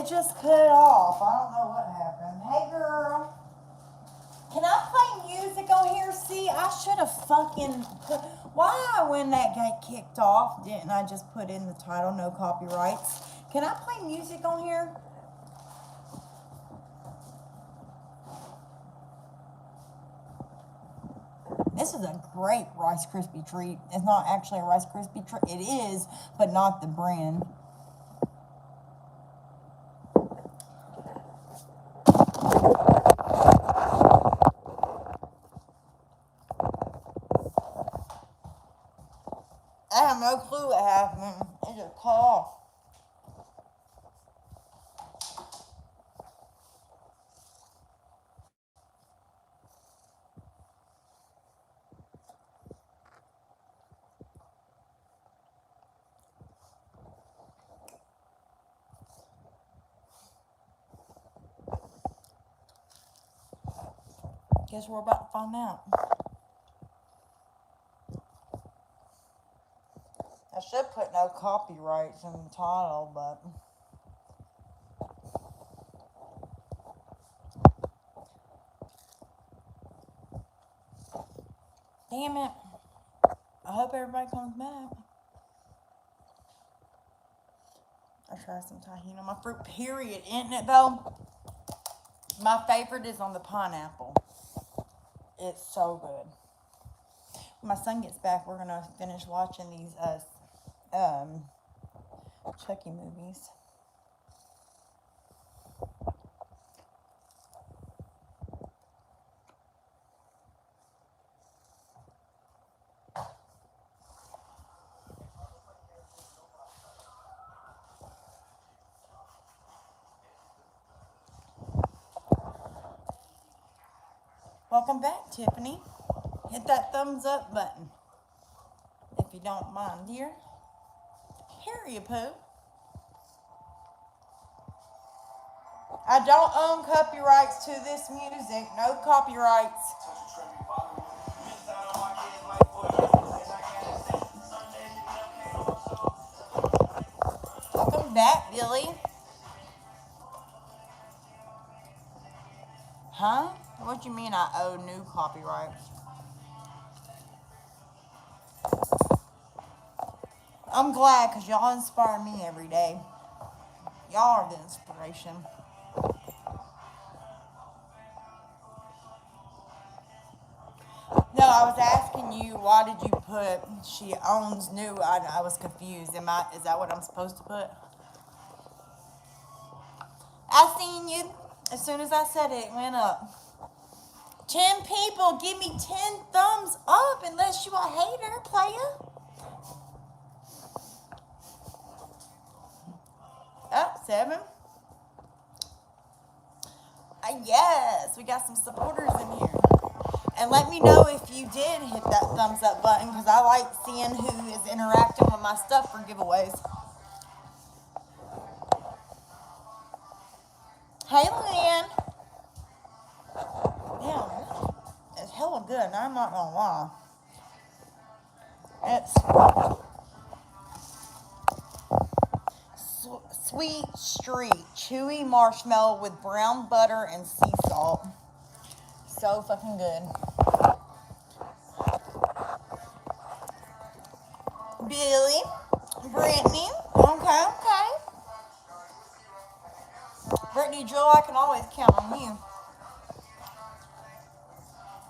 It just cut off. I don't know what happened. Hey, girl. Can I play music on here? See, I should have fucking put... Why, when that got kicked off, didn't I just put in the title, no copyrights? Can I play music on here? This is a great Rice Krispie treat. It's not actually a Rice Krispie treat. It is, but not the brand. I have no clue what happened. It just cut off. Guess we're about to find out. I should put no copyrights in the title, but... Damn it. I hope everybody comes back. I'll try some tahini on my fruit, period. Isn't it, though? My favorite is on the pineapple. It's so good. When my son gets back, we're going to finish watching these Chucky movies. Welcome back, Tiffany. Hit that thumbs up button, if you don't mind, dear. Here you poo. I don't own copyrights to this music. No copyrights. Welcome back, Billy. Huh? What do you mean I owe new copyrights? I'm glad, because y'all inspire me every day. Y'all are the inspiration. No, I was asking you, why did you put she owns new? I was confused. Is that what I'm supposed to put? I seen you. As soon as I said it, it went up. 10 people, give me 10 thumbs up unless you a hater, player. Oh, 7. Yes, we got some supporters in here. And let me know if you did hit that thumbs up button, because I like seeing who is interacting with my stuff for giveaways. Hey, Lynn. Damn, it's hella good, I'm not gonna lie. It's Sweet Street chewy marshmallow with brown butter and sea salt. So fucking good. Billy, Brittany, okay. Brittany Joe, I can always count on you.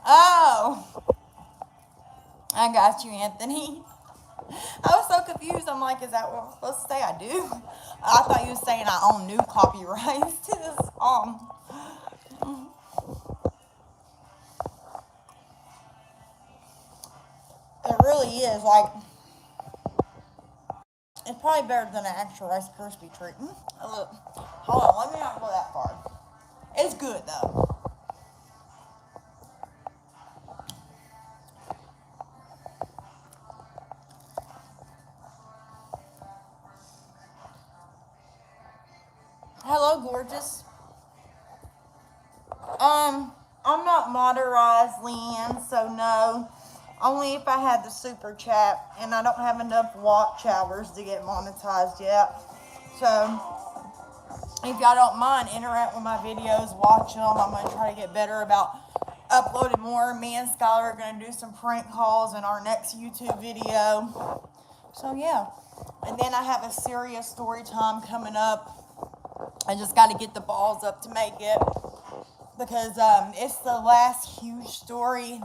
Oh, I got you, Anthony. I was so confused. I'm like, is that what I'm supposed to say? I do. I thought you were saying I own new copyrights to this song. It really is, like, it's probably better than an actual Rice Krispie treat. Look, hold on, let me not go that far. It's good, though. Hello, gorgeous. I'm not monetized, Leanne, so no. Only if I had the super chat, and I don't have enough watch hours to get monetized yet. So, If y'all don't mind, interact with my videos, watch them. I'm going to try to get better about uploading more. Me and Skylar are going to do some prank calls in our next YouTube video. So, yeah. And then I have a serious story time coming up. I just got to get the balls up to make it. Because it's the last huge story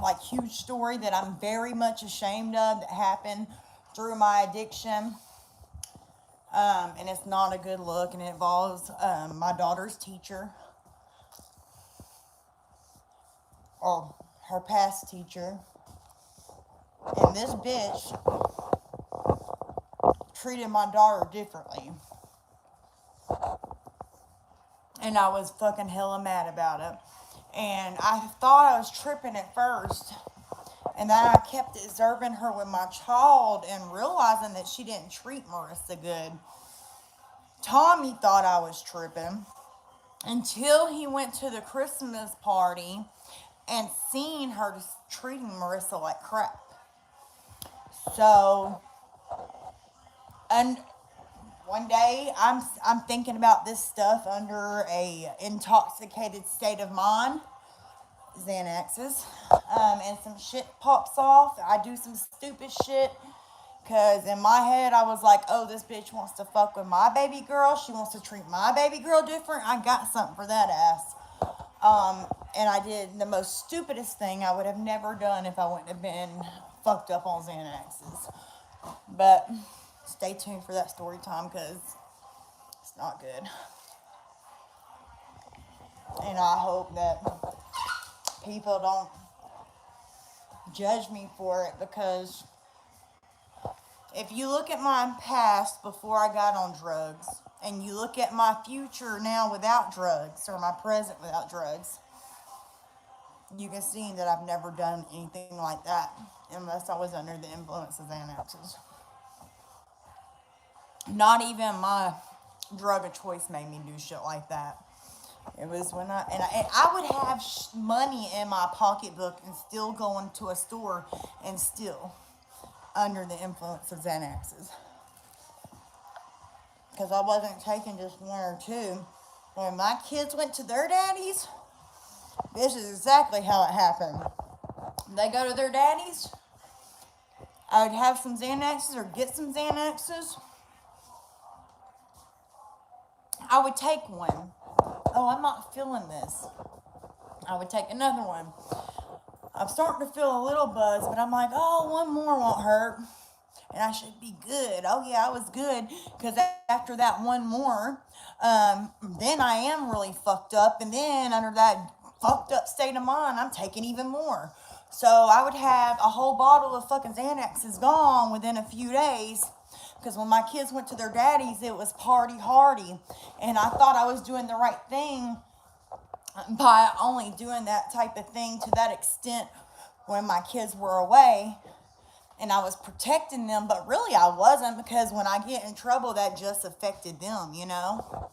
that I'm very much ashamed of that happened through my addiction. And it's not a good look, and it involves my daughter's teacher, or her past teacher. And this bitch treated my daughter differently. And I was fucking hella mad about it. And I thought I was tripping at first. And then I kept observing her with my child and realizing that she didn't treat Marissa good. Tommy thought I was tripping until he went to the Christmas party and seen her just treating Marissa like crap. So, and one day I'm thinking about this stuff under a intoxicated state of mind, Xanaxes, and some shit pops off. I do some stupid shit. Because in my head, I was like, oh, this bitch wants to fuck with my baby girl. She wants to treat my baby girl different. I got something for that ass. And I did the most stupidest thing I would have never done if I wouldn't have been fucked up on Xanaxes. But stay tuned for that story time because it's not good. And I hope that people don't judge me for it, because if you look at my past before I got on drugs, and you look at my future now without drugs, or my present without drugs, you can see that I've never done anything like that unless I was under the influence of Xanaxes. Not even my drug of choice made me do shit like that. It was when I would have money in my pocketbook and still go into a store and still under the influence of Xanaxes. Because I wasn't taking just one or two. When my kids went to their daddies, this is exactly how it happened. They go to their daddies, I would have some Xanaxes or get some Xanaxes. I would take one. Oh, I'm not feeling this. I would take another one. I'm starting to feel a little buzz, but I'm like, oh, one more won't hurt. And I should be good. Oh, yeah, I was good. Because after that one more, then I am really fucked up. And then under that fucked up state of mind, I'm taking even more. So I would have a whole bottle of fucking Xanaxes gone within a few days. Because when my kids went to their daddies, it was party hardy. And I thought I was doing the right thing by only doing that type of thing to that extent when my kids were away. And I was protecting them, but really I wasn't, because when I get in trouble, that just affected them, you know?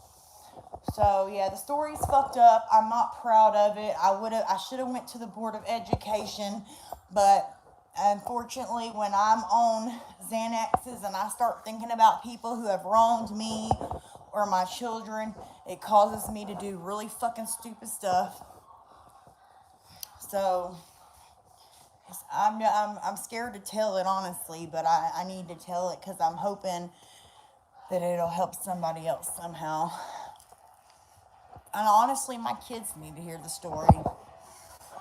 So, yeah, the story's fucked up. I'm not proud of it. I should have went to the Board of Education, but unfortunately, when I'm on Xanaxes and I start thinking about people who have wronged me or my children, it causes me to do really fucking stupid stuff. So I'm scared to tell it, honestly, but I need to tell it because I'm hoping that it'll help somebody else somehow. And honestly, my kids need to hear the story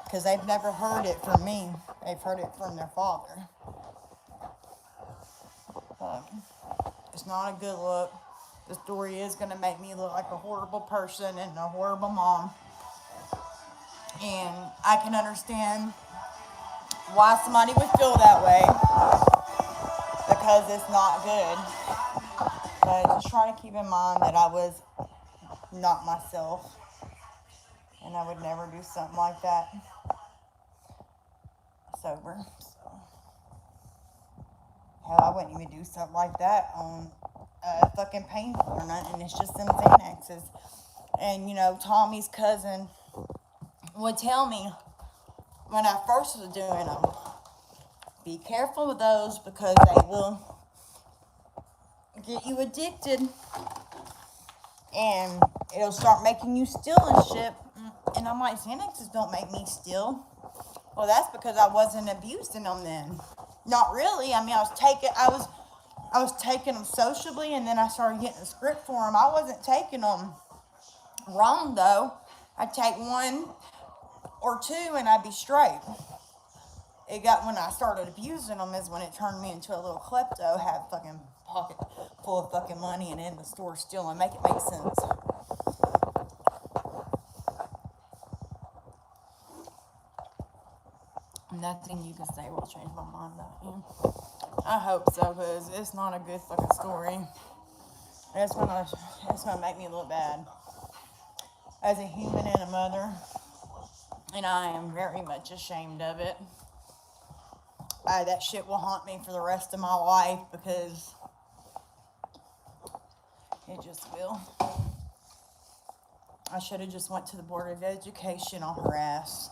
because they've never heard it from me. They've heard it from their father. But it's not a good look. The story is going to make me look like a horrible person and a horrible mom. And I can understand why somebody would feel that way, because it's not good. But just try to keep in mind that I was not myself, and I would never do something like that sober. So, hell, I wouldn't even do something like that on fucking painful or nothing, and it's just them Xanaxes. And you know, Tommy's cousin would tell me when I first was doing them, be careful with those because they will get you addicted. and it'll start making you steal and shit. And I'm like, Xanaxes don't make me steal. Well, that's because I wasn't abusing them then. Not really. I mean, I was taking them sociably, and then I started getting a script for them. I wasn't taking them wrong though. I'd take one or two, and I'd be straight. It got when I started abusing them is when it turned me into a little klepto, have a fucking pocket full of fucking money, and in the store stealing. Make it make sense. Nothing you can say will change my mind about you. I hope so, because it's not a good fucking story. It's gonna make me look bad as a human and a mother, and I am very much ashamed of it. That shit will haunt me for the rest of my life, because it just will. I should have just went to the Board of Education on her ass,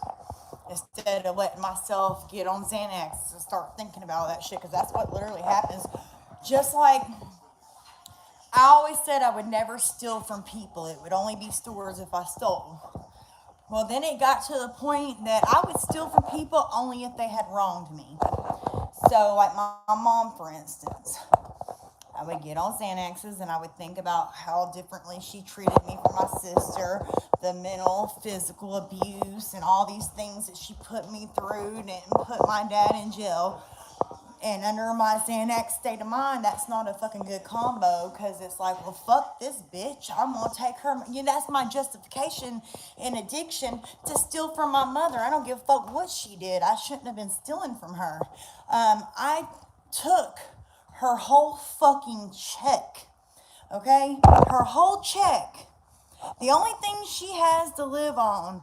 instead of letting myself get on Xanax and start thinking about all that shit, because that's what literally happens. Just like I always said, I would never steal from people. It would only be stores if I stole. Well, then it got to the point that I would steal from people only if they had wronged me. So, like my mom, for instance, I would get on Xanaxes and I would think about how differently she treated me from my sister, the mental, physical abuse, and all these things that she put me through and put my dad in jail. And under my Xanax state of mind, that's not a fucking good combo, because it's like, well, fuck this bitch. I'm going to take her. You know, that's my justification in addiction, to steal from my mother. I don't give a fuck what she did. I shouldn't have been stealing from her. I took her whole fucking check, okay? Her whole check. The only thing she has to live on.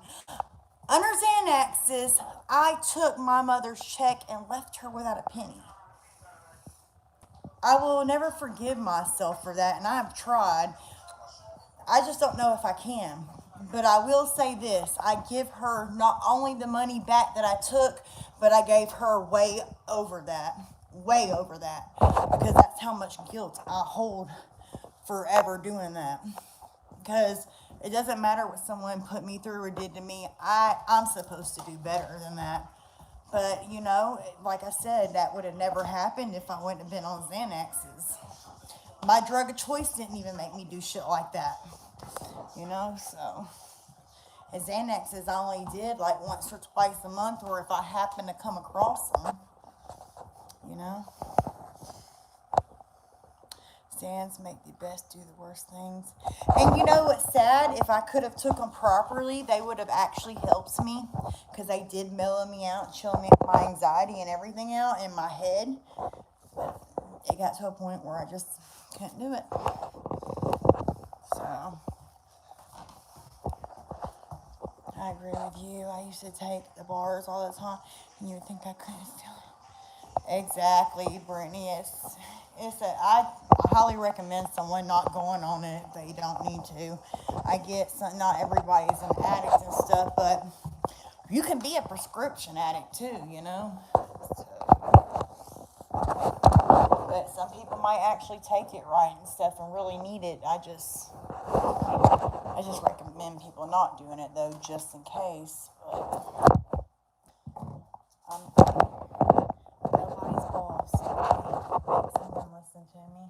Under Xanaxes, I took my mother's check and left her without a penny. I will never forgive myself for that, and I have tried. I just don't know if I can. But I will say this. I give her not only the money back that I took, but I gave her way over that. Way over that. Because that's how much guilt I hold forever doing that. Because it doesn't matter what someone put me through or did to me. I'm supposed to do better than that. But, you know, like I said, that would have never happened if I wouldn't have been on Xanaxes. My drug of choice didn't even make me do shit like that. You know, so. And Xanaxes I only did like once or twice a month, or if I happen to come across them. You know. Xans make the best do the worst things. And you know what's sad? If I could have took them properly, they would have actually helped me, because they did mellow me out, chill me my anxiety and everything out in my head. But it got to a point where I just couldn't do it. So I agree with you. I used to take the bars all the time, and you would think I couldn't steal it. Exactly, Brittany. I highly recommend someone not going on it if they don't need to. I get not everybody's an addict and stuff, but you can be a prescription addict too, you know. So, but some people might actually take it right and stuff and really need it. I just recommend people not doing it though, just in case. But nobody's boss. Someone listen to me.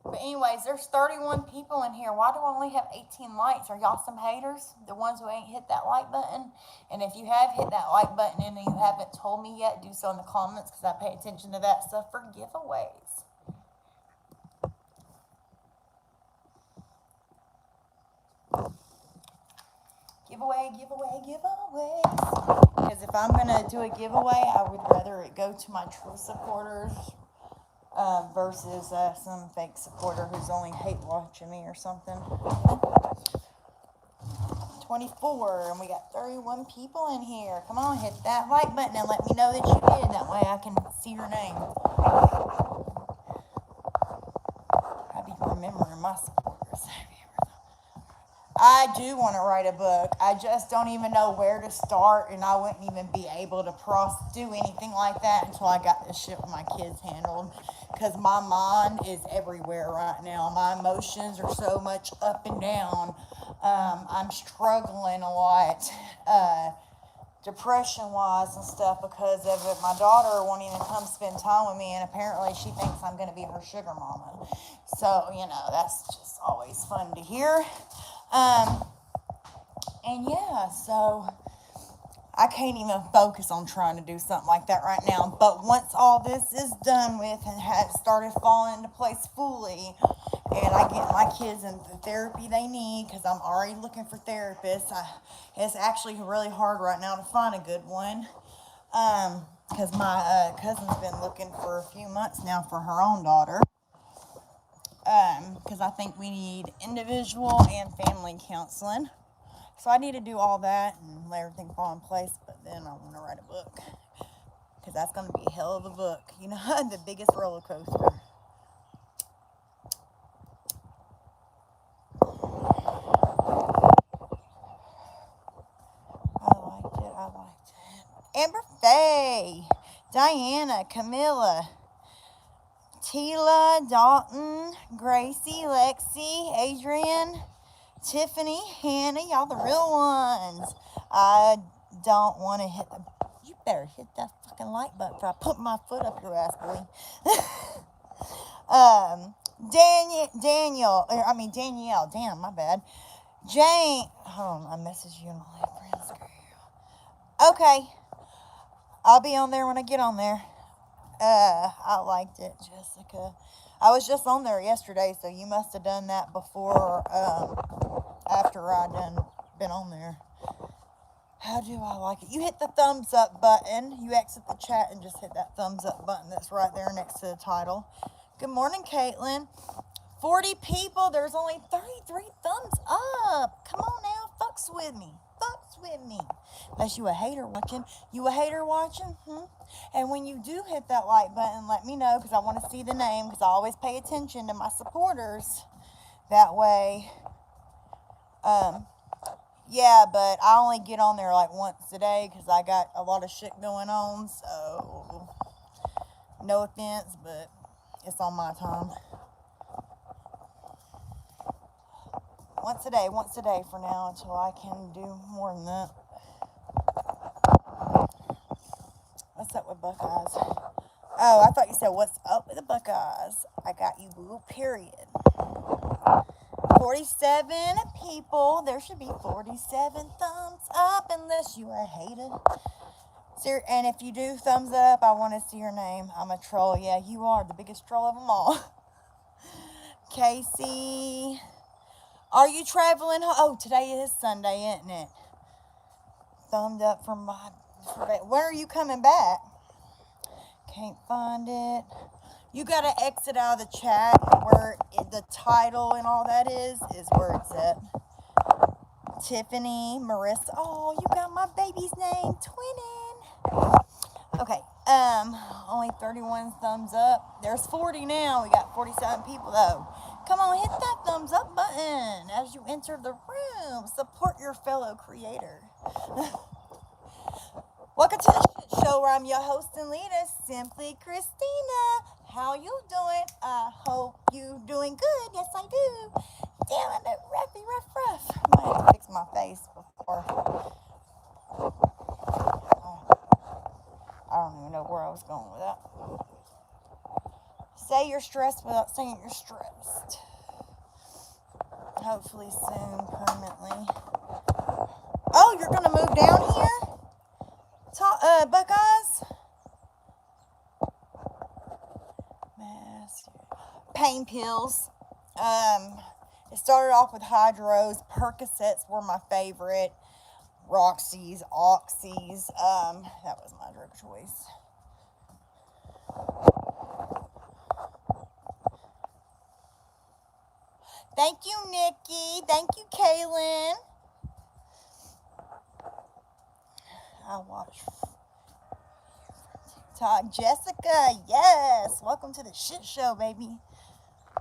But anyways, there's 31 people in here. Why do I only have 18 likes? Are y'all some haters? The ones who ain't hit that like button? And if you have hit that like button and you haven't told me yet, do so in the comments, because I pay attention to that stuff for giveaways. Giveaways. Because if I'm going to do a giveaway, I would rather it go to my true supporters versus some fake supporter who's only hate watching me or something. 24, and we got 31 people in here. Come on, hit that like button and let me know that you did. That way I can see your name. I be remembering my supporters. I do want to write a book. I just don't even know where to start, and I wouldn't even be able to do anything like that until I got this shit with my kids handled. Because my mind is everywhere right now. My emotions are so much up and down. I'm struggling a lot, depression wise and stuff because of it. My daughter won't even come spend time with me, and apparently she thinks I'm going to be her sugar mama. So, that's just always fun to hear. And yeah, so I can't even focus on trying to do something like that right now. But once all this is done with and has started falling into place fully, and I get my kids in the therapy they need, because I'm already looking for therapists. It's actually really hard right now to find a good one. Because my cousin's been looking for a few months now for her own daughter. Because I think we need individual and family counseling. So I need to do all that and let everything fall in place, but then I want to write a book. Because that's going to be a hell of a book. The biggest roller coaster. I liked it. Amber Faye, Diana, Camilla, Tila, Dalton, Gracie, Lexi, Adrian, Tiffany, Hannah, y'all the real ones. I don't want to hit the... You better hit that fucking like button before I put my foot up your ass, boy. Danielle. Damn, my bad. Jane. Hold on, I messaged you in my friends group. Okay. I'll be on there when I get on there. I liked it, Jessica. I was just on there yesterday, so you must have done that before, after I been on there. How do I like it? You hit the thumbs up button. You exit the chat and just hit that thumbs up button that's right there next to the title. Good morning, Caitlin. 40 people. There's only 33 thumbs up. Come on now. Fucks with me. Unless you a hater watching. You a hater watching? And when you do hit that like button, let me know, because I want to see the name, because I always pay attention to my supporters. That way, yeah, but I only get on there like once a day because I got a lot of shit going on, so no offense, but it's on my time. Once a day for now, until I can do more than that. What's up with Buckeyes? Oh, I thought you said, what's up with the Buckeyes? I got you, boo, period. 47 people. There should be 47 thumbs up, unless you a hater. And if you do thumbs up, I want to see your name. I'm a troll. Yeah, you are the biggest troll of them all. Casey. Are you traveling? Oh, today is Sunday, isn't it? Thumbed up from my... When are you coming back? Can't find it. You gotta exit out of the chat where the title and all that is where it's at. Tiffany, Marissa. Oh, you got my baby's name, Twinning. Okay, only 31 thumbs up. There's 40 now. We got 47 people though. Come on, hit that thumbs up button as you enter the room. Support your fellow creator. Welcome to the shit show where I'm your host and leader, Simply Christina. How you doing? I hope you doing good. Yes, I do. Damn it, that rough. I might have to fix my face before. I don't even know where I was going with that. Say you're stressed without saying you're stressed. Hopefully soon, permanently. Oh, you're gonna move down here? Buckeyes? Pain pills. It started off with Hydros. Percocets were my favorite. Roxy's, Oxys. That was my drug choice. Thank you, Nikki. Thank you, Kaylin. I watch TikTok. Jessica, yes. Welcome to the shit show, baby.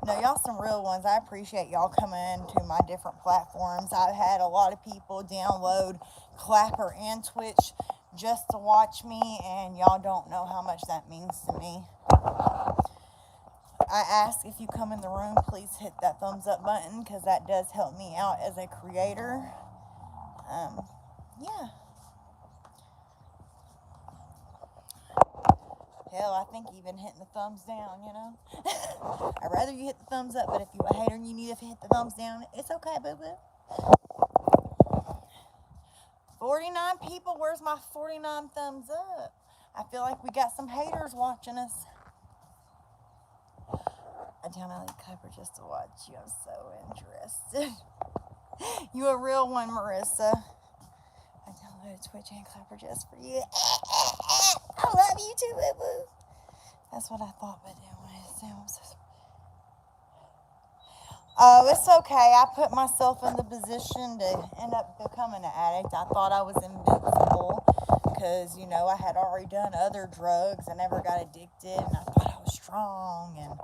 No, y'all some real ones. I appreciate y'all coming to my different platforms. I've had a lot of people download Clapper and Twitch just to watch me, and y'all don't know how much that means to me. I ask if you come in the room, please hit that thumbs up button because that does help me out as a creator. Yeah. Hell, I think even hitting the thumbs down, you know? I'd rather you hit the thumbs up, but if you're a hater and you need to hit the thumbs down, it's okay, boo-boo. 49 people, where's my 49 thumbs up? I feel like we got some haters watching us. I downloaded Clapper just to watch you. I'm so interested. You a real one, Marissa. I downloaded Twitch and Clapper just for you. I love you too, boo-boo. That's what I thought, but I'm so sorry. Oh, it's okay. I put myself in the position to end up becoming an addict. I thought I was invincible because, you know, I had already done other drugs. I never got addicted, and I thought I was strong and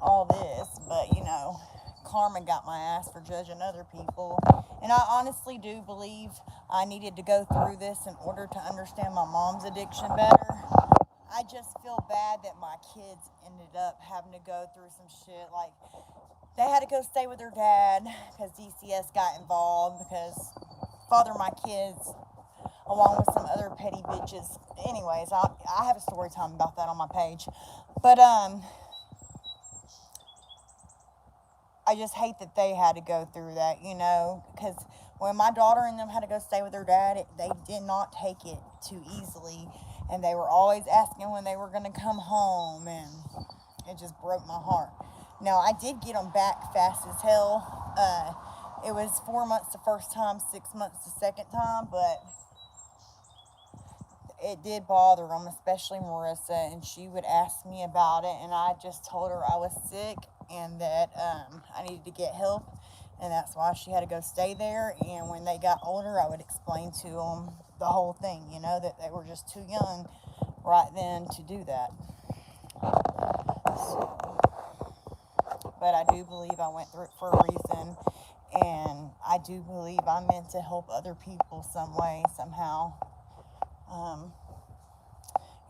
all this. But, you know, karma got my ass for judging other people. And I honestly do believe I needed to go through this in order to understand my mom's addiction better. I just feel bad that my kids ended up having to go through some shit. Like, they had to go stay with their dad because DCS got involved because father my kids along with some other petty bitches. Anyways, I have a story time about that on my page. But, I just hate that they had to go through that, you know, because when my daughter and them had to go stay with their dad, they did not take it too easily, and they were always asking when they were going to come home, and it just broke my heart. Now, I did get them back fast as hell. It was 4 months the first time, 6 months the second time, but it did bother them, especially Marissa, and she would ask me about it, and I just told her I was sick and that I needed to get help, and that's why she had to go stay there. And when they got older, I would explain to them the whole thing, you know, that they were just too young right then to do that. So, but I do believe I went through it for a reason, and I do believe I'm meant to help other people some way, somehow.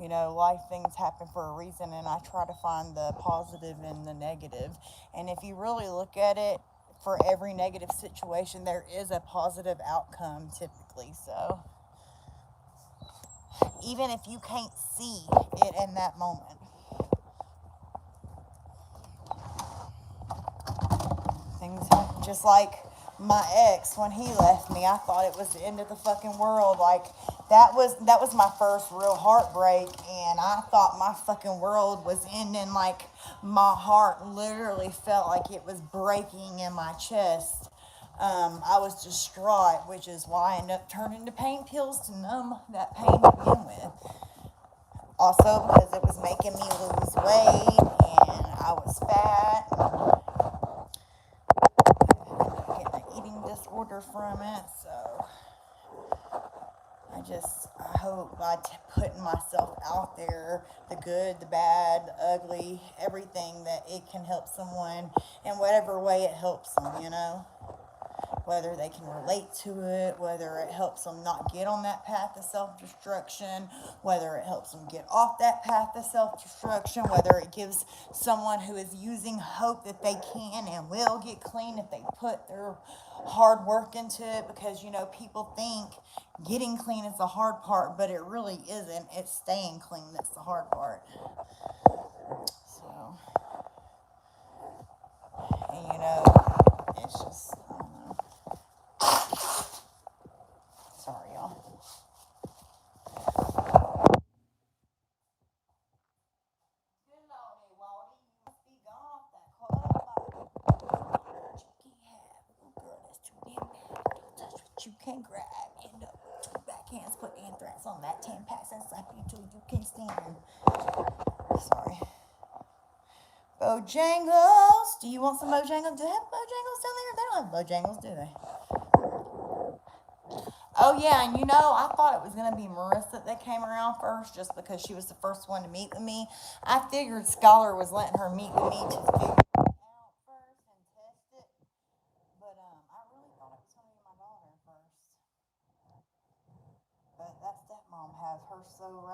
You know, life things happen for a reason, and I try to find the positive in the negative. And if you really look at it, for every negative situation, there is a positive outcome typically. So, even if you can't see it in that moment. Things happen. Just like my ex, when he left me, I thought it was the end of the fucking world. Like, that was my first real heartbreak, and I thought my fucking world was ending. Like, my heart literally felt like it was breaking in my chest. I was distraught, which is why I ended up turning to pain pills to numb that pain to begin with. Also, because it was making me lose weight, and I was fat. I ended up getting an eating disorder from it, so I hope by putting myself out there, the good, the bad, the ugly, everything, that it can help someone in whatever way it helps them, you know? Whether they can relate to it, whether it helps them not get on that path of self-destruction, whether it helps them get off that path of self-destruction, whether it gives someone who is using hope that they can and will get clean if they put their hard work into it. Because, you know, people think getting clean is the hard part, but it really isn't. It's staying clean that's the hard part. So, and, you know, it's just, I don't know. Sorry, y'all. Good Lordy, Waldy, you must be gone off that club. You can't have a little girl that's too damn bad. Don't touch what you can't grab. End up two backhands, put anthrax on that 10 packs and slap you till you can stand. Sorry. Bojangles. Do you want some Bojangles? Do they have Bojangles down there? They don't have Bojangles, do they? Oh, yeah, and you know, I thought it was going to be Marissa that came around first just because she was the first one to meet with me. I figured Scholar was letting her meet with me to figure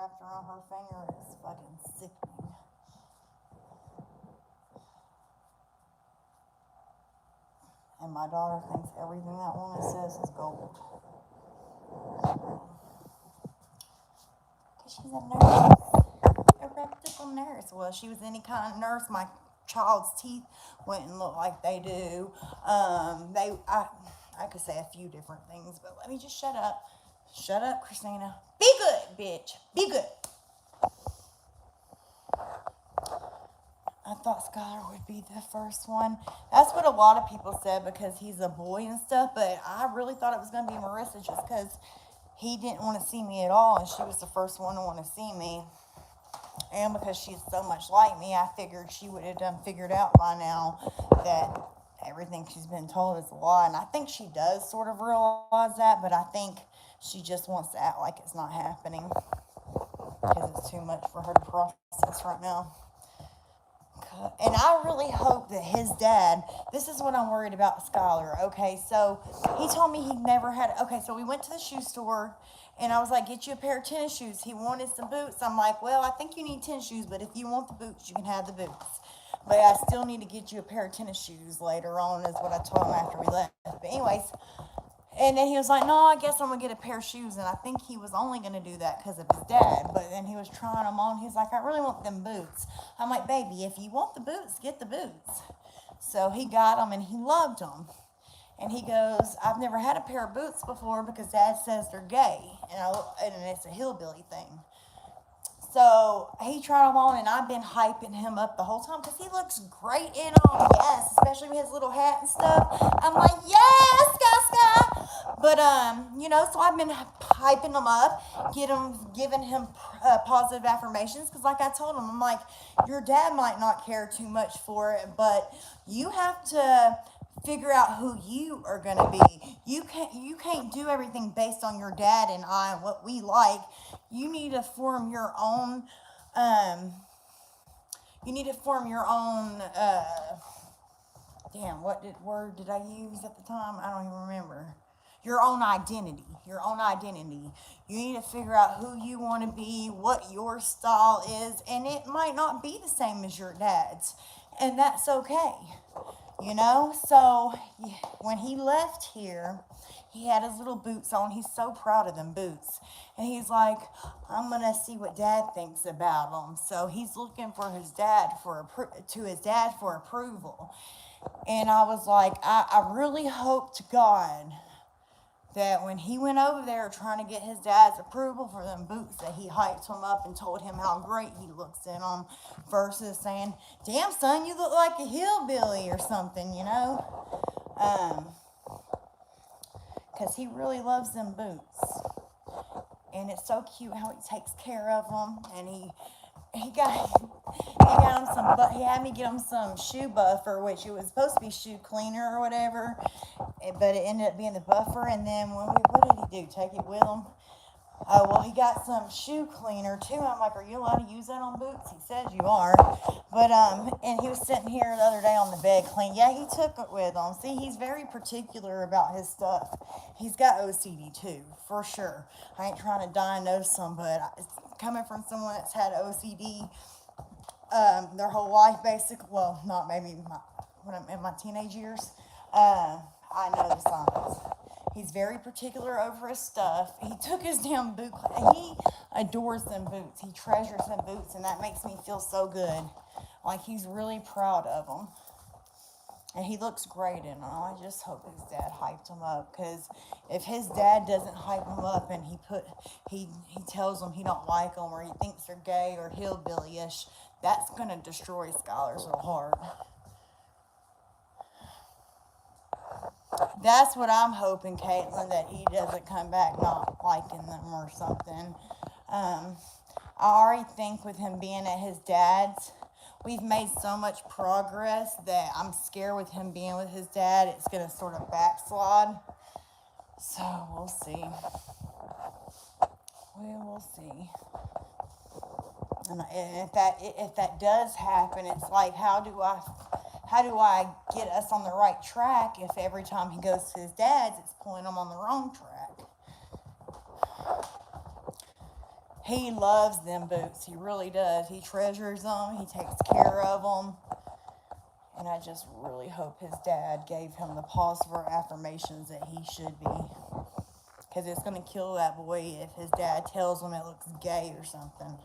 wrapped around her finger is fucking sickening. And my daughter thinks everything that woman says is gold. Because she's a nurse. A reputable nurse. Well, if she was any kind of nurse, my child's teeth wouldn't look like they do. I could say a few different things, but let me just shut up. Shut up, Christina. Be good, bitch. Be good. I thought Skylar would be the first one. That's what a lot of people said because he's a boy and stuff, but I really thought it was going to be Marissa just because he didn't want to see me at all, and she was the first one to want to see me. And because she's so much like me, I figured she would have figured out by now that everything she's been told is a lie. And I think she does sort of realize that, but I think she just wants to act like it's not happening because it's too much for her to process right now. And I really hope that his dad, this is what I'm worried about Skylar. Okay, so he told me he never had, okay, so we went to the shoe store and I was like, get you a pair of tennis shoes. He wanted some boots. I'm like, well, I think you need tennis shoes, but if you want the boots, you can have the boots. But I still need to get you a pair of tennis shoes later on is what I told him after we left. But anyways, and then he was like, no, I guess I'm going to get a pair of shoes. And I think he was only going to do that because of his dad. But then he was trying them on. He's like, I really want them boots. I'm like, baby, if you want the boots, get the boots. So he got them and he loved them. And he goes, I've never had a pair of boots before because Dad says they're gay. And it's a hillbilly thing. So he tried them on, and I've been hyping him up the whole time because he looks great in them. Yes, especially with his little hat and stuff. I'm like, yes, Sky. But so I've been hyping him up, giving him positive affirmations because, like I told him, I'm like, your dad might not care too much for it, but you have to figure out who you are going to be. You can't do everything based on your dad and I and what we like. You need to form your own what word did I use at the time? I don't even remember. Your own identity. You need to figure out who you want to be, what your style is, and it might not be the same as your dad's, and that's okay. So when he left here, he had his little boots on. He's so proud of them boots. And he's like, I'm going to see what Dad thinks about them. So he's looking for his dad for approval. And I was like, I really hope to God that when he went over there trying to get his dad's approval for them boots, that he hyped him up and told him how great he looks in them versus saying, damn, son, you look like a hillbilly or something, because he really loves them boots. And it's so cute how he takes care of them. And he had me get him some shoe buffer, which it was supposed to be shoe cleaner or whatever, but it ended up being the buffer. And then what did he do? Take it with him? Oh, well, he got some shoe cleaner too. I'm like, are you allowed to use that on boots? He says you are. But, and he was sitting here the other day on the bed clean. Yeah, he took it with him. See, he's very particular about his stuff. He's got OCD too, for sure. I ain't trying to diagnose him, but it's coming from someone that's had OCD their whole life, basically. Well, not maybe when I'm in my teenage years. I know the signs. He's very particular over his stuff. He took his damn boot. He adores them boots. He treasures them boots, and that makes me feel so good. Like he's really proud of them. And he looks great in them. I just hope his dad hyped him up, because if his dad doesn't hype him up and he tells him he don't like them or he thinks they're gay or hillbilly-ish, that's going to destroy Skylar's little heart. That's what I'm hoping, Caitlin, that he doesn't come back not liking them or something. I already think with him being at his dad's, we've made so much progress that I'm scared with him being with his dad, it's going to sort of backslide. So we'll see. We will see. And if that does happen, it's like, how do I get us on the right track if every time he goes to his dad's, it's pulling him on the wrong track? He loves them boots. He really does. He treasures them. He takes care of them. And I just really hope his dad gave him the positive affirmations that he should be. Because it's going to kill that boy if his dad tells him it looks gay or something.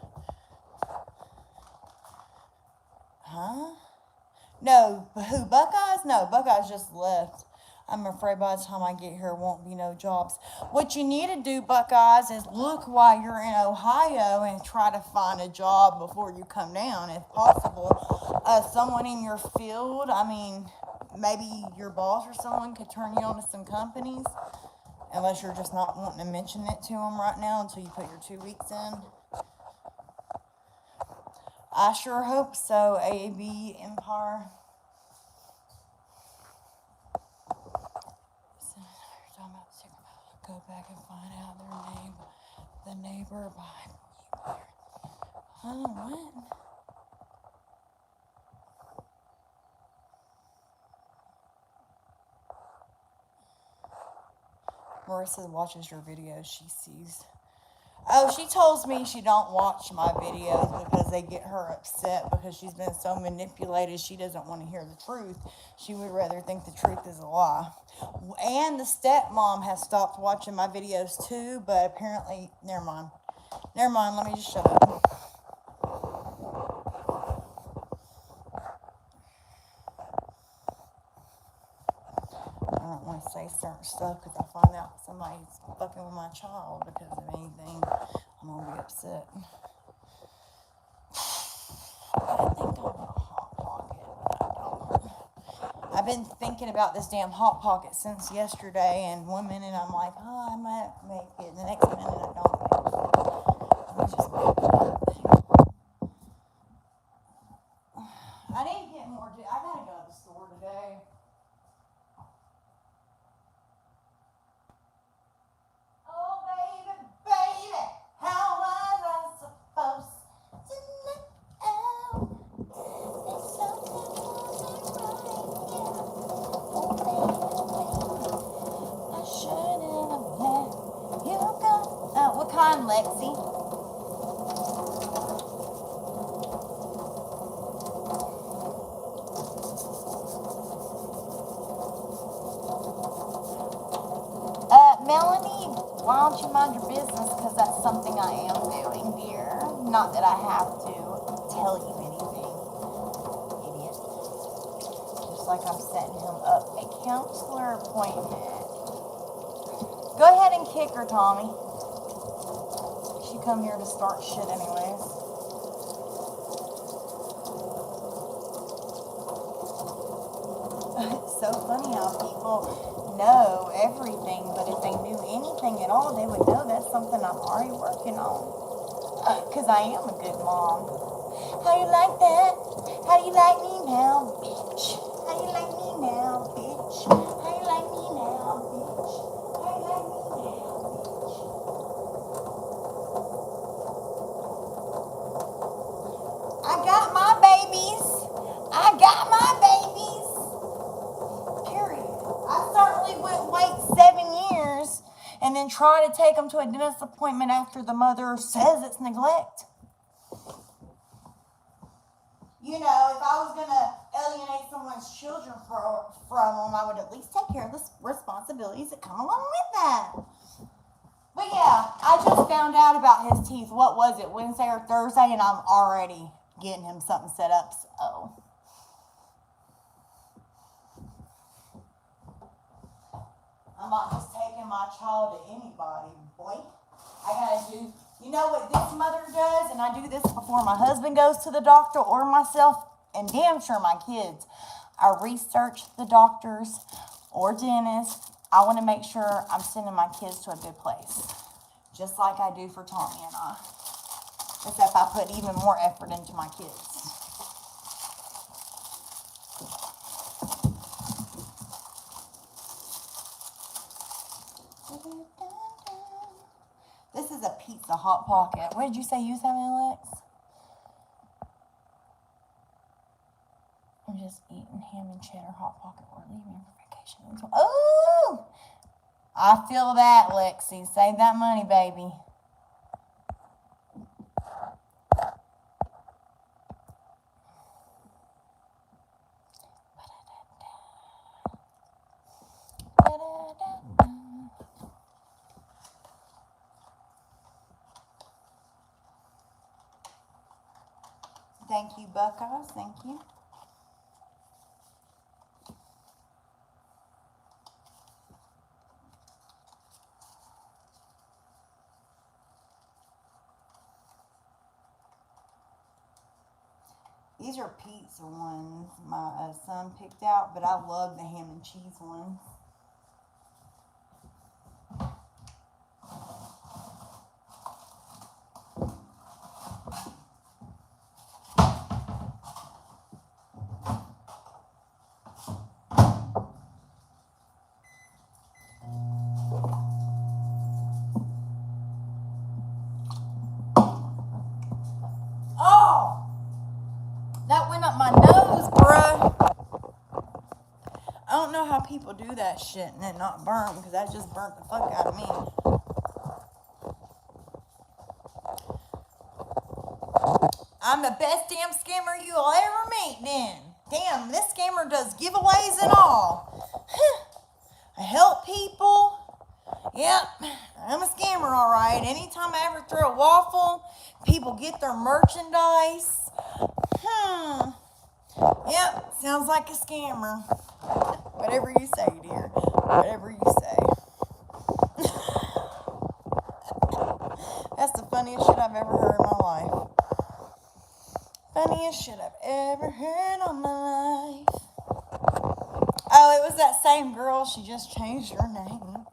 Huh? No, who? Buckeyes? No, Buckeyes just left. I'm afraid by the time I get here, won't be no jobs. What you need to do, Buckeyes, is look while you're in Ohio and try to find a job before you come down, if possible. Someone in your field, I mean, maybe your boss or someone could turn you on to some companies, unless you're just not wanting to mention it to them right now until you put your 2 weeks in. I sure hope so, AB Empire. Go back and find out their name. The neighbor by. Oh, what? Marissa watches your videos. She sees. Oh, she tells me she don't watch my videos because they get her upset because she's been so manipulated. She doesn't want to hear the truth. She would rather think the truth is a lie. And the stepmom has stopped watching my videos too, but apparently, never mind. Never mind, let me just shut up. I don't want to say certain stuff because I find out somebody's fucking with my child because of anything. I'm going to be upset. I think I want a Hot Pocket, but I don't. I've been thinking about this damn Hot Pocket since yesterday, and 1 minute I'm like, oh, I might make it, and the next minute I don't make it. Let me just make it. I need to get more. I gotta go to the store today. Oh, baby, baby, how was I supposed to know? There's something wasn't right, yeah. Oh, baby, baby, I shouldn't have let you go. What kind, Lexi? Melanie, why don't you mind your business? Because that's something I am doing, dear. Not that I have to tell you anything, idiot. Just like I'm setting him up a counselor appointment. Go ahead and kick her, Tommy. She come here to start shit anyways. It's so funny how people know everything, but if they knew anything at all, they would know that's something I'm already working on. Because I am a good mom. How you like that? How do you like me now, bitch? How you like me now, bitch? How you like me now, bitch? How you like me now, bitch? I got my babies. I got my babies. Period. I certainly wouldn't wait 7 years and then try to take them to a dentist appointment after the mother says it's neglect. You know, if I was going to alienate someone's children from them, I would at least take care of the responsibilities that come along with that. But yeah, I just found out about his teeth. What was it, Wednesday or Thursday? And I'm already getting him something set up. So I'm not just taking my child to anybody, boy. I gotta do, you know what this mother does, and I do this before my husband goes to the doctor or myself, and damn sure my kids. I research the doctors or dentists. I want to make sure I'm sending my kids to a good place, just like I do for Tommy and I, except I put even more effort into my kids. This is a pizza Hot Pocket. What did you say you was having, Alex? I'm just eating ham and cheddar Hot Pocket. We're leaving for vacation. Oh! I feel that, Lexi. Save that money, baby. Thank you, Buckeyes. Thank you. These are pizza ones my son picked out, but I love the ham and cheese ones. People do that shit and it not burn, because that just burnt the fuck out of me. I'm the best damn scammer you'll ever meet then. Damn, this scammer does giveaways and all. I help people. Yep, I'm a scammer, all right. Anytime I ever throw a waffle, people get their merchandise. Yep, sounds like a scammer. Whatever you say, dear. Whatever you say. That's the funniest shit I've ever heard in my life. Funniest shit I've ever heard on my life. Oh, it was that same girl. She just changed her name.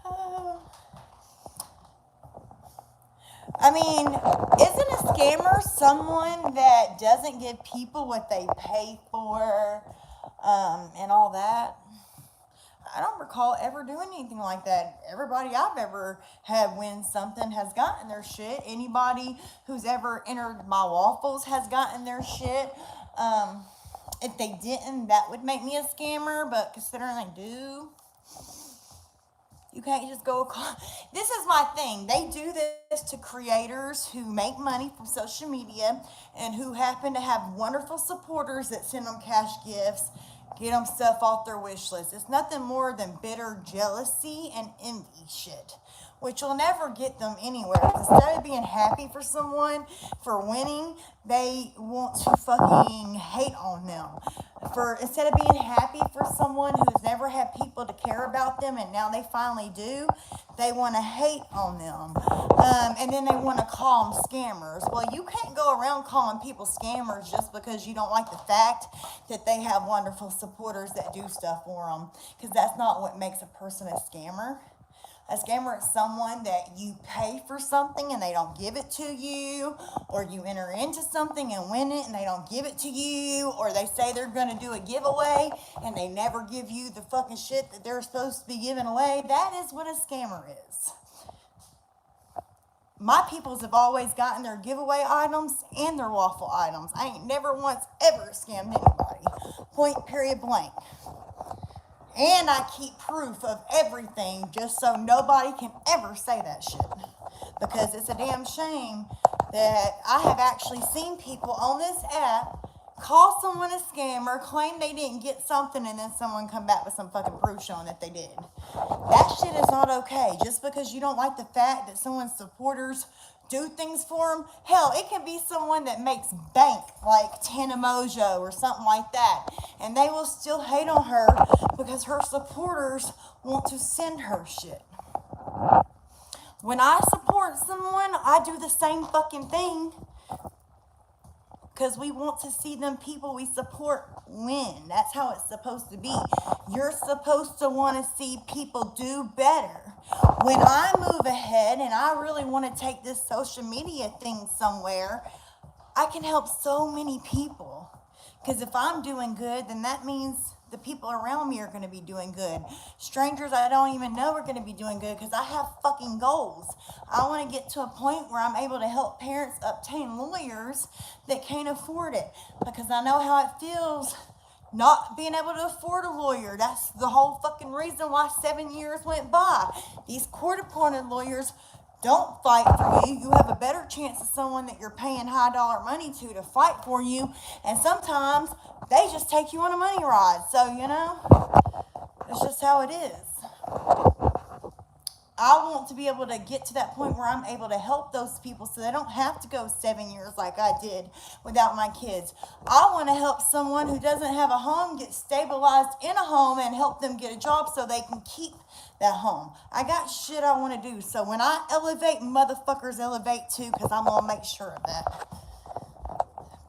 Oh. I mean, isn't a scammer someone that doesn't give people what they pay for? And all that. I don't recall ever doing anything like that. Everybody I've ever had win something has gotten their shit. Anybody who's ever entered my waffles has gotten their shit. If they didn't, that would make me a scammer, but considering I do, you can't just go. This is my thing. They do this to creators who make money from social media and who happen to have wonderful supporters that send them cash gifts, get them stuff off their wish list. It's nothing more than bitter jealousy and envy shit, which will never get them anywhere. Instead of being happy for someone for winning, they want to fucking hate on them. Instead of being happy for someone who's never had people to care about them and now they finally do, they want to hate on them. And then they want to call them scammers. Well, you can't go around calling people scammers just because you don't like the fact that they have wonderful supporters that do stuff for them, because that's not what makes a person a scammer. A scammer is someone that you pay for something and they don't give it to you, or you enter into something and win it and they don't give it to you, or they say they're going to do a giveaway and they never give you the fucking shit that they're supposed to be giving away. That is what a scammer is. My peoples have always gotten their giveaway items and their waffle items. I ain't never once ever scammed anybody. Point, period, blank. And I keep proof of everything just so nobody can ever say that shit. Because it's a damn shame that I have actually seen people on this app call someone a scammer, claim they didn't get something, and then someone come back with some fucking proof showing that they did. That shit is not okay. Just because you don't like the fact that someone's supporters do things for them. Hell, it can be someone that makes bank, like Tana Mojo or something like that, and they will still hate on her because her supporters want to send her shit. When I support someone, I do the same fucking thing, because we want to see them people we support win. That's how it's supposed to be. You're supposed to want to see people do better. When I move ahead and I really want to take this social media thing somewhere, I can help so many people. Because if I'm doing good, then that means the people around me are going to be doing good. Strangers I don't even know are going to be doing good, because I have fucking goals. I want to get to a point where I'm able to help parents obtain lawyers that can't afford it, because I know how it feels not being able to afford a lawyer. That's the whole fucking reason why 7 years went by. These court-appointed lawyers don't fight for you. You have a better chance of someone that you're paying high dollar money to fight for you. And sometimes they just take you on a money ride. So, you know, it's just how it is. I want to be able to get to that point where I'm able to help those people so they don't have to go 7 years like I did without my kids. I want to help someone who doesn't have a home get stabilized in a home and help them get a job so they can keep that home. I got shit I want to do. So when I elevate, motherfuckers elevate too, because I'm going to make sure of that.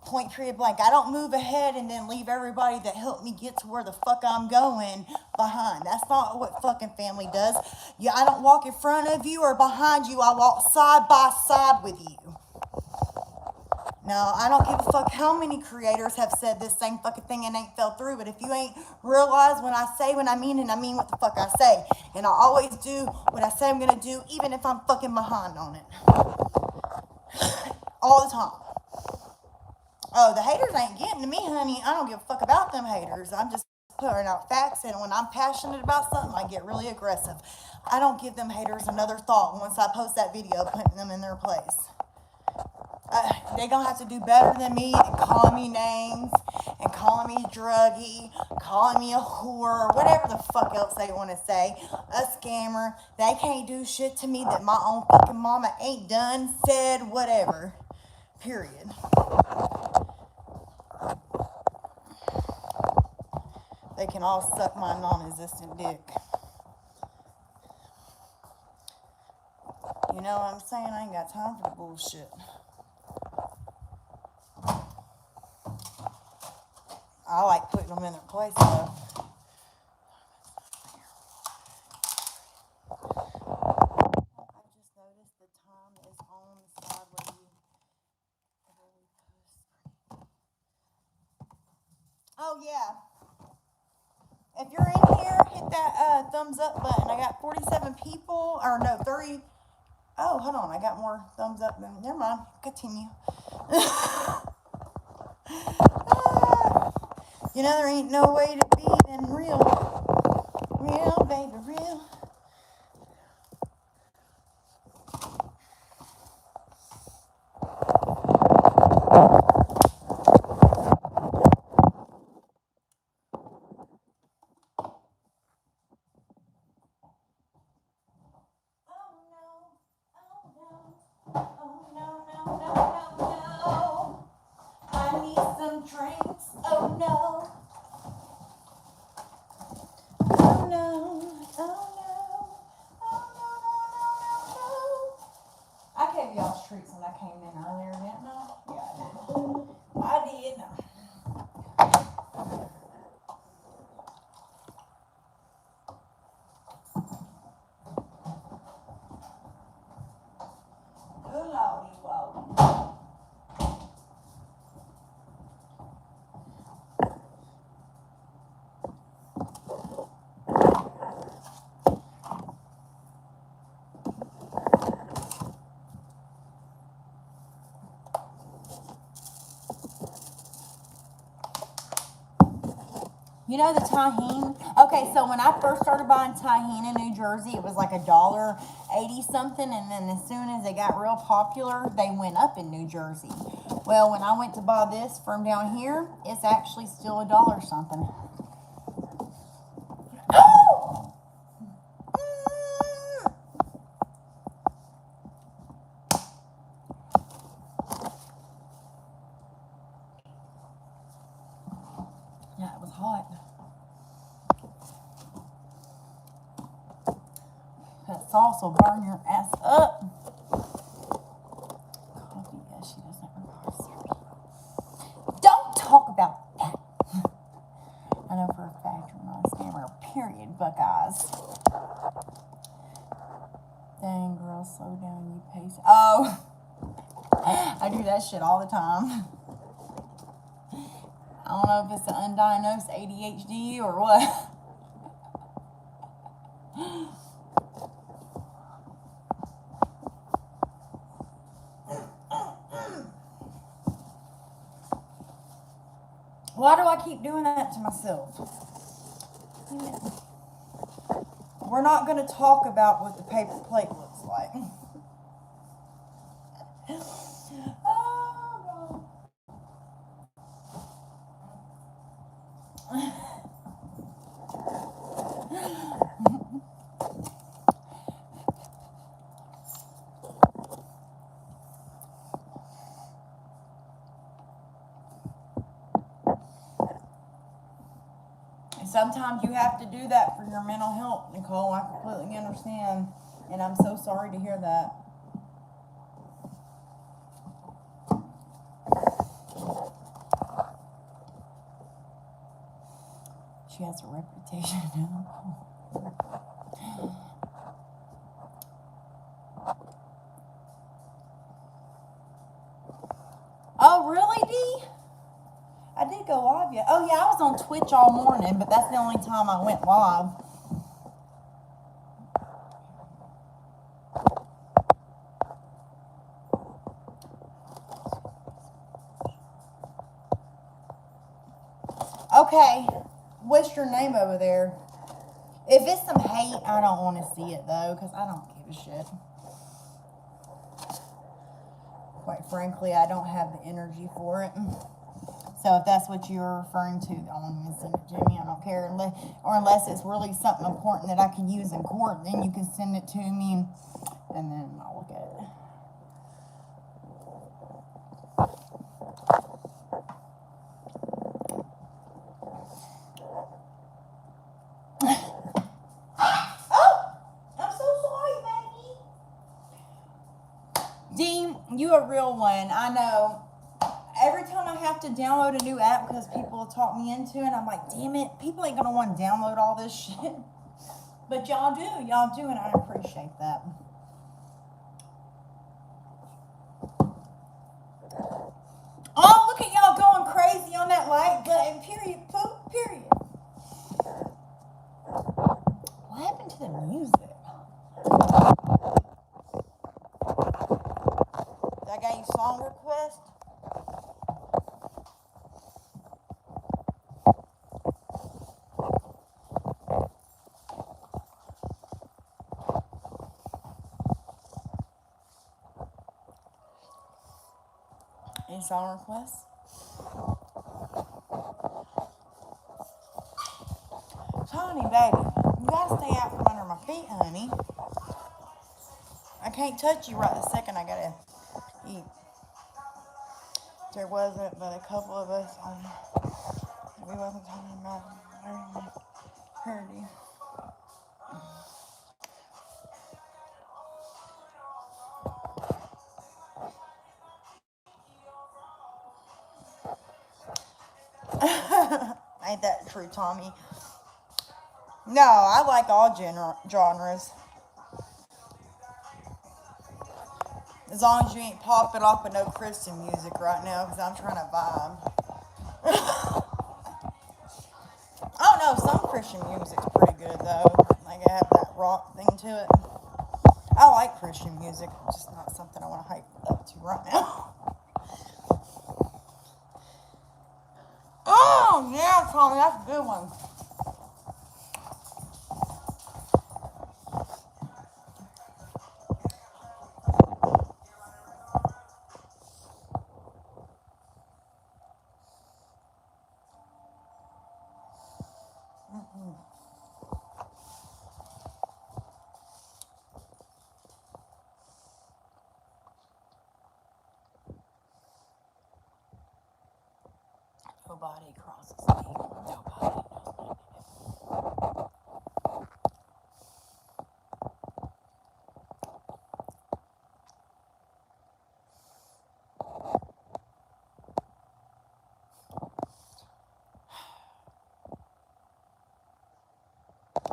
Point, period, blank. I don't move ahead and then leave everybody that helped me get to where the fuck I'm going behind. That's not what fucking family does. Yeah, I don't walk in front of you or behind you. I walk side by side with you. Now, I don't give a fuck how many creators have said this same fucking thing and ain't fell through, but if you ain't realized when I say what I mean, and I mean what the fuck I say. And I always do what I say I'm gonna do, even if I'm fucking behind on it. All the time. Oh, the haters ain't getting to me, honey. I don't give a fuck about them haters. I'm just putting out facts, and when I'm passionate about something, I get really aggressive. I don't give them haters another thought once I post that video, putting them in their place. They gonna have to do better than me and calling me names and calling me druggy, calling me a whore, whatever the fuck else they want to say, a scammer. They can't do shit to me that my own fucking mama ain't done, said, whatever. Period. They can all suck my non-existent dick. You know what I'm saying? I ain't got time for the bullshit. I like putting them in their place, though. I just noticed the time is on the side where you post. Oh, yeah. If you're in here, hit that thumbs up button. I got 47 people, or no, 30. Oh, hold on. I got more thumbs up than. Never mind. Continue. You know, there ain't no way to be than real. Real, baby, real. Drinks, oh no. Oh no, oh no, oh no. I gave y'all treats when I came in earlier, didn't I? Yeah, I did. Good lordy, whoa. You know the Tajín? Okay, so when I first started buying Tajín in New Jersey, it was like $1.80 something, and then as soon as it got real popular, they went up in New Jersey. Well, when I went to buy this from down here, it's actually still $1 something. Yeah, it was hot. That sauce will burn your ass up. Coffee, yeah, she doesn't require syrup. Don't talk about that. I know for a fact you're not a scammer, period, Buckeyes. Dang, girl, slow down, you pace. Oh, I do that shit all the time. I don't know if it's an undiagnosed ADHD or what. Why do I keep doing that to myself? We're not going to talk about what the paper plate looks like. sometimes you have to do that for your mental health, Nicole. I completely understand. And I'm so sorry to hear that. She has a reputation now. Oh, really, D? I did go live yet. Oh, yeah, I was on Twitch all morning, but that's the only time I went live. Okay, what's your name over there? If it's some hate, I don't want to see it, though, because I don't give a shit. Quite frankly, I don't have the energy for it. So if that's what you're referring to, I want to send it to me. I don't care. Unless it's really something important that I can use in court, then you can send it to me, and then I'll look at it. Dean, you a real one. I know. Every time I have to download a new app because people talk me into it, I'm like, damn it, people ain't gonna want to download all this shit. But y'all do, and I appreciate that. Oh, look at y'all going crazy on that like button. Period. Poop. Period. What happened to the music? Did I got you song request? Any song requests? Honey, baby, you gotta stay out from under my feet, honey. I can't touch you right this second. I gotta eat. There wasn't but a couple of us. We wasn't talking about hurting. Ain't that true, Tommy? No, I like all genres. As long as you ain't popping off with no Christian music right now, because I'm trying to vibe. I don't know, some Christian music's pretty good, though. Like, I have that rock thing to it. I like Christian music, it's just not something I want to hype up to right now. Oh, yeah, Tommy, that's a good one. Nobody crosses me. Nobody.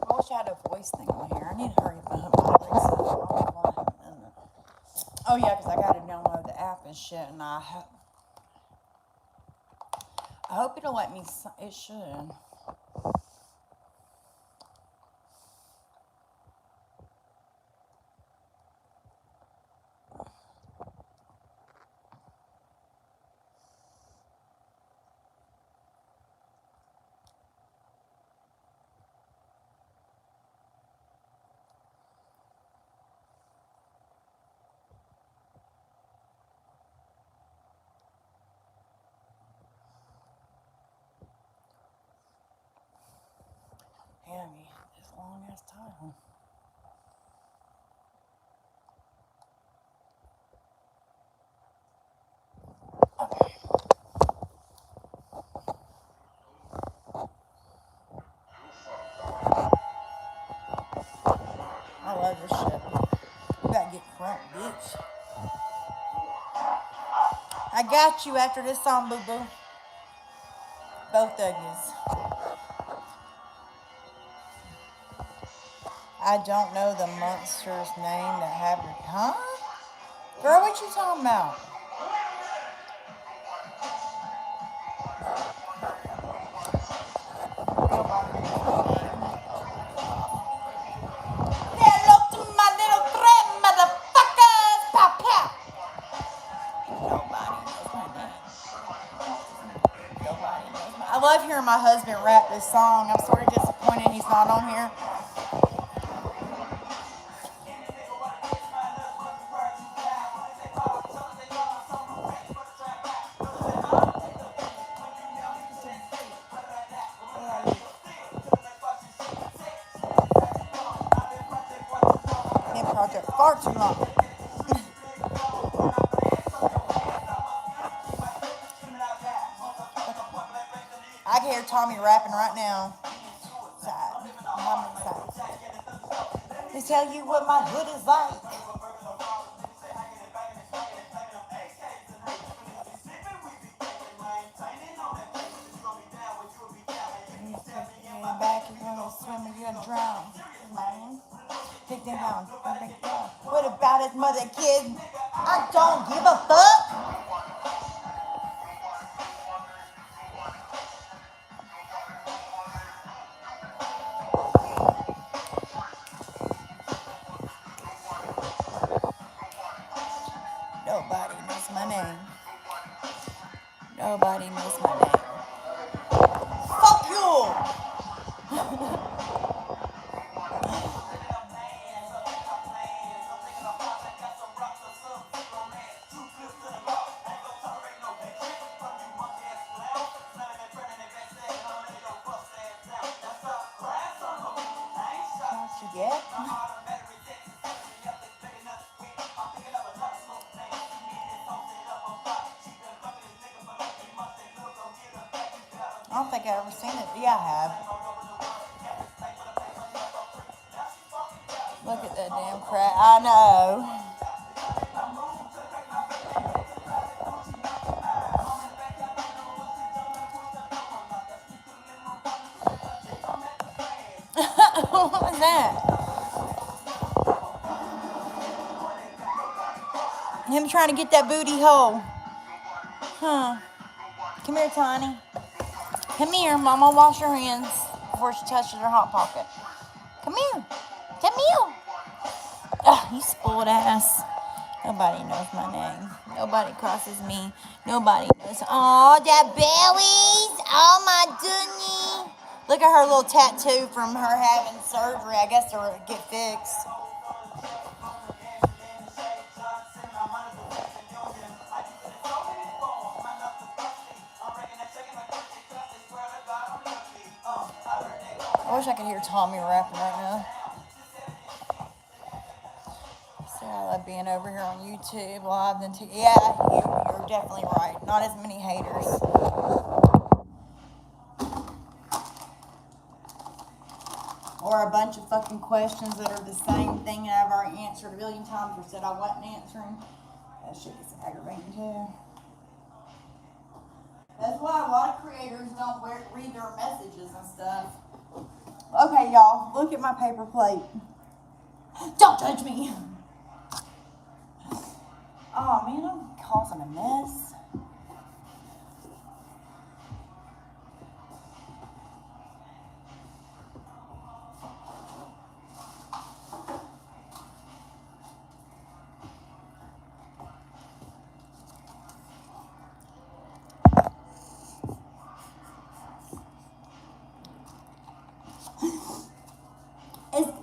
I wish I had a voice thing on here. I need to hurry up and hook my legs up. Oh, yeah, because I got to download the app and shit, and I hope it'll let me. It should. got you after this song, boo-boo. Both of yous. I don't know the monster's name that have your... Huh? Girl, what you talking about? Hello to my little threat, motherfuckers! Pow, pow! Nobody knows my name. Nobody knows my... I love hearing my husband rap this song. I'm sort of disappointed he's not on here. Project far too long. I can hear Tommy rapping right now. Sad. I'm excited. To tell you what my hood is like. Back, you're gonna swim and you're gonna drown. Man. Take them down. What about his mother, kid? I don't give a fuck. Nobody knows my name. Nobody knows my name. Fuck you! Yeah. I don't think I've ever seen it. Yeah, I have. Look at that damn crap. I know. What was that? Him trying to get that booty hole. Huh. Come here, Tiny. Come here. Mama, wash your hands before she touches her hot pocket. Come here. Come here. Ugh, you spoiled ass. Nobody knows my name. Nobody crosses me. Nobody knows. Oh, that bellies. Oh, my goodness. Look at her little tattoo from her having surgery. I guess to get fixed. I wish I could hear Tommy rapping right now. See, I love being over here on YouTube live. Yeah, you're definitely right. Not as many haters. Or a bunch of fucking questions that are the same thing that I've already answered a billion times or said I wasn't answering. That shit is aggravating too. That's why a lot of creators don't read their messages and stuff. Okay, y'all, look at my paper plate. Don't judge me. Oh, man, I'm causing a mess.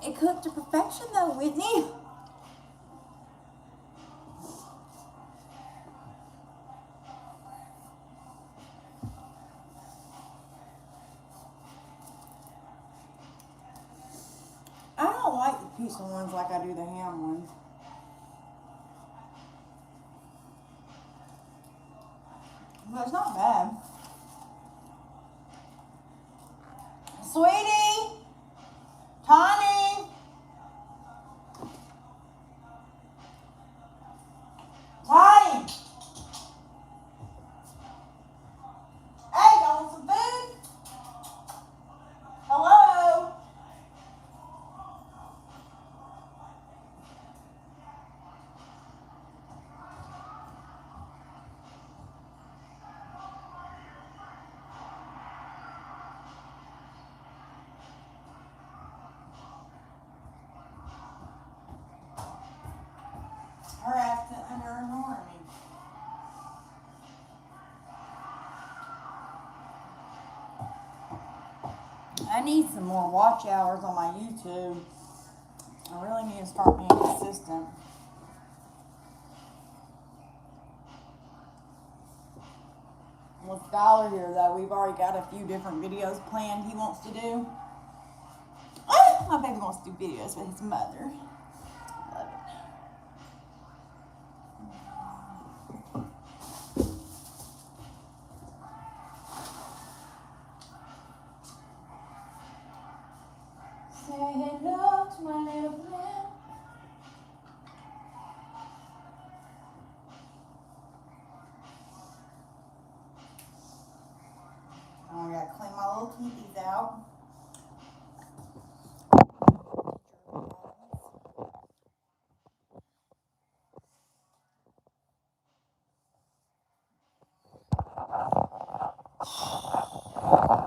It cooked to perfection, though, Whitney. I don't like the pizza ones like I do the ham ones. But it's not bad. Sweetie! Tiny! Tiny! I need some more watch hours on my YouTube. I really need to start being consistent. With Skylar here, though, we've already got a few different videos planned he wants to do. My baby wants to do videos with his mother. Love it. Say hello to my little friend. Oh, I gotta clean my little teethies out.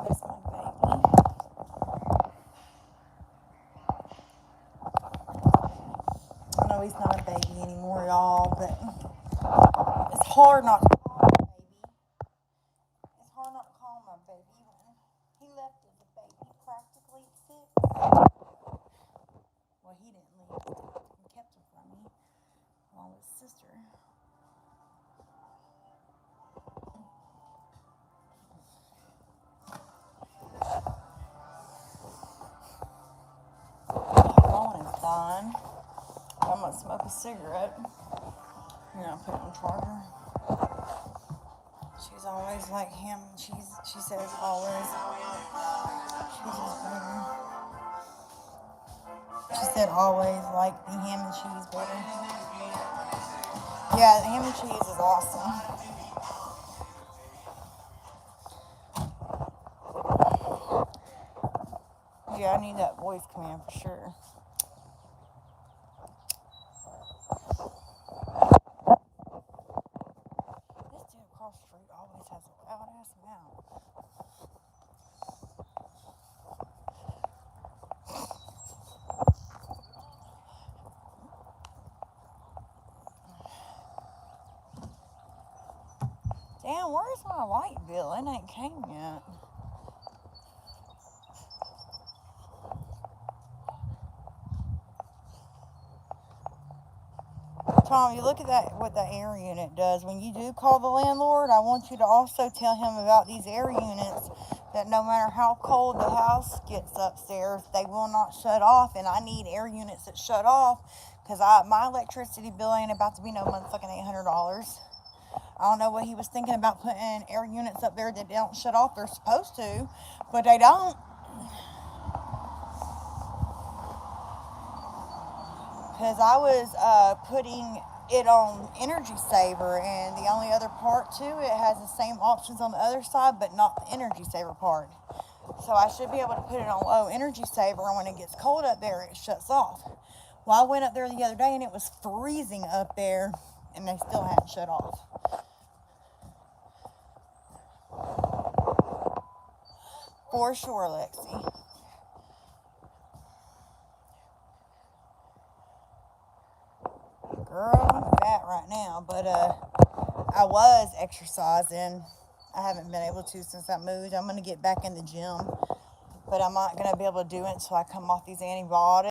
That's my baby. I know he's not a baby anymore, y'all, but it's hard not to call him a baby. It's hard not to call him a baby when he left as a baby practically at 6. Well, he didn't leave. He kept him from me along with his sister. Phone is done. I'm gonna smoke a cigarette. And I'll put it in the charger. She's always like him. She says always. She's his baby. She said always like the ham and cheese better. Yeah, the ham and cheese is awesome. Yeah, I need that voice command for sure. This dude across the street always has a loud ass mouth. Damn, where's my light bill? It ain't came yet. Tom, you look at that, what the air unit does. When you do call the landlord, I want you to also tell him about these air units, that no matter how cold the house gets upstairs, they will not shut off. And I need air units that shut off, because my electricity bill ain't about to be no motherfucking $800. I don't know what he was thinking about putting air units up there that don't shut off. They're supposed to, but they don't. Because I was putting it on Energy Saver, and the only other part too, it has the same options on the other side, but not the Energy Saver part. So I should be able to put it on low Energy Saver, and when it gets cold up there, it shuts off. Well, I went up there the other day, and it was freezing up there, and they still hadn't shut off. For sure, Lexi. Girl, I'm fat right now, but I was exercising. I haven't been able to since I moved. I'm going to get back in the gym, but I'm not going to be able to do it until I come off these antibiotics.